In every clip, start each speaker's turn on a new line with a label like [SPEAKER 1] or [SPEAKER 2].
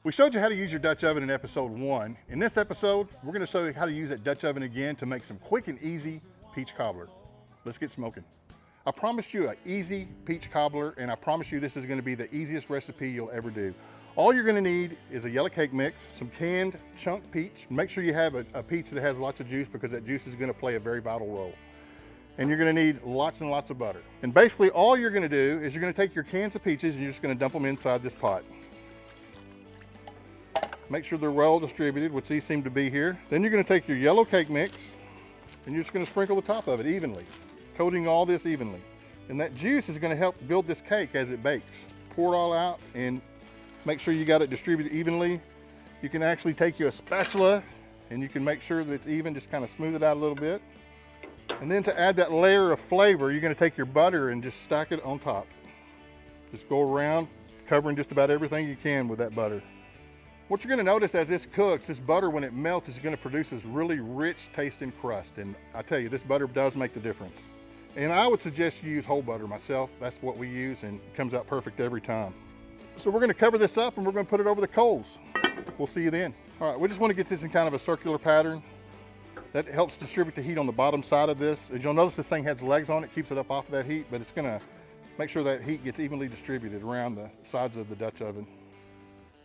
[SPEAKER 1] We showed you how to use your Dutch oven in episode 1. In this episode, we're going to show you how to use that Dutch oven again to make some quick and easy peach cobbler. Let's get smoking. I promised you an easy peach cobbler, and I promise you this is going to be the easiest recipe you'll ever do. All you're going to need is a yellow cake mix, some canned chunk peach. Make sure you have a peach that has lots of juice because that juice is going to play a very vital role. And you're going to need lots and lots of butter. And basically all you're going to do is you're going to take your cans of peaches and you're just going to dump them inside this pot. Make sure they're well distributed, which these seem to be here. Then you're going to take your yellow cake mix and you're just going to sprinkle the top of it evenly, coating all this evenly. And that juice is going to help build this cake as it bakes. Pour it all out and make sure you got it distributed evenly. You can actually take you a spatula and you can make sure that it's even, just kind of smooth it out a little bit. And then to add that layer of flavor, you're going to take your butter and just stack it on top. Just go around, covering just about everything you can with that butter. What you're going to notice as this cooks, this butter when it melts is going to produce this really rich tasting crust. And I tell you, this butter does make the difference. And I would suggest you use whole butter myself. That's what we use and it comes out perfect every time. So we're going to cover this up and we're going to put it over the coals. We'll see you then. All right, we just want to get this in kind of a circular pattern. That helps distribute the heat on the bottom side of this. As you'll notice, this thing has legs on it, keeps it up off of that heat, but it's going to make sure that heat gets evenly distributed around the sides of the Dutch oven.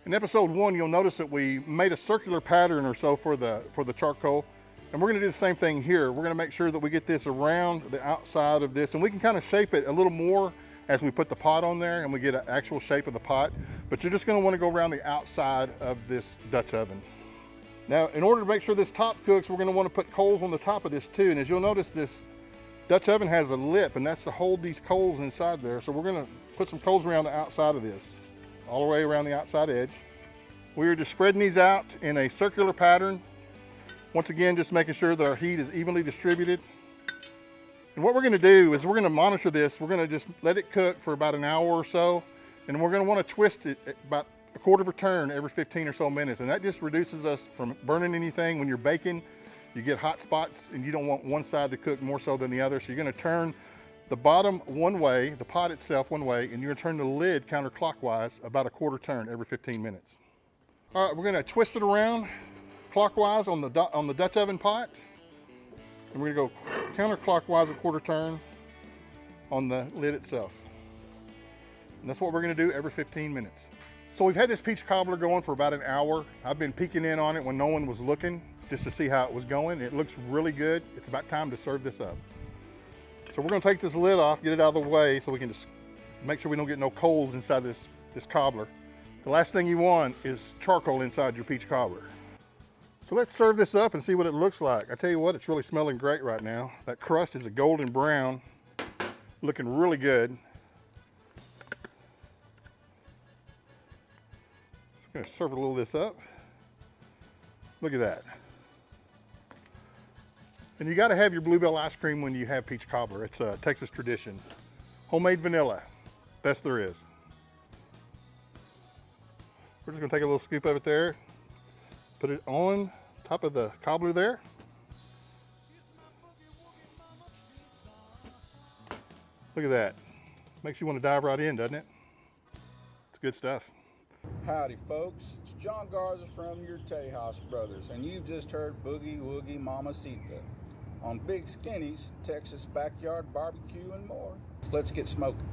[SPEAKER 1] In episode 1, you'll notice that we made a circular pattern or so for the charcoal. And we're going to do the same thing here. We're going to make sure that we get this around the outside of this, and we can kind of shape it a little more as we put the pot on there and we get an actual shape of the pot. But you're just going to want to go around the outside of this Dutch oven. Now, in order to make sure this top cooks, we're going to want to put coals on the top of this too. And as you'll notice, this Dutch oven has a lip, and that's to hold these coals inside there. So we're going to put some coals around the outside of this, all the way around the outside edge. We are just spreading these out in a circular pattern. Once again, just making sure that our heat is evenly distributed. And what we're going to do is we're going to monitor this. We're going to just let it cook for about an hour or so. And we're going to want to twist it at about a quarter of a turn every 15 or so minutes. And that just reduces us from burning anything. When you're baking, you get hot spots and you don't want one side to cook more so than the other. So you're going to turn the bottom one way, the pot itself one way, and you're going to turn the lid counterclockwise about a quarter turn every 15 minutes. All right, we're going to twist it around clockwise on the Dutch oven pot. And we're going to go counterclockwise a quarter turn on the lid itself. And that's what we're going to do every 15 minutes. So we've had this peach cobbler going for about an hour. I've been peeking in on it when no one was looking just to see how it was going. It looks really good. It's about time to serve this up. So we're going to take this lid off, get it out of the way so we can just make sure we don't get no coals inside this cobbler. The last thing you want is charcoal inside your peach cobbler. So let's serve this up and see what it looks like. I tell you what, it's really smelling great right now. That crust is a golden brown, looking really good. Just gonna serve a little of this up. Look at that. And you gotta have your Bluebell ice cream when you have peach cobbler. It's a Texas tradition. Homemade vanilla, best there is. We're just gonna take a little scoop of it there. Put it on top of the cobbler there. Look at that. Makes you want to dive right in, doesn't it? It's good stuff.
[SPEAKER 2] Howdy folks, it's John Garza from your Tejas Brothers, and you've just heard Boogie Woogie Mamacita on Big Skinny's Texas Backyard Barbecue and more. Let's get smoking.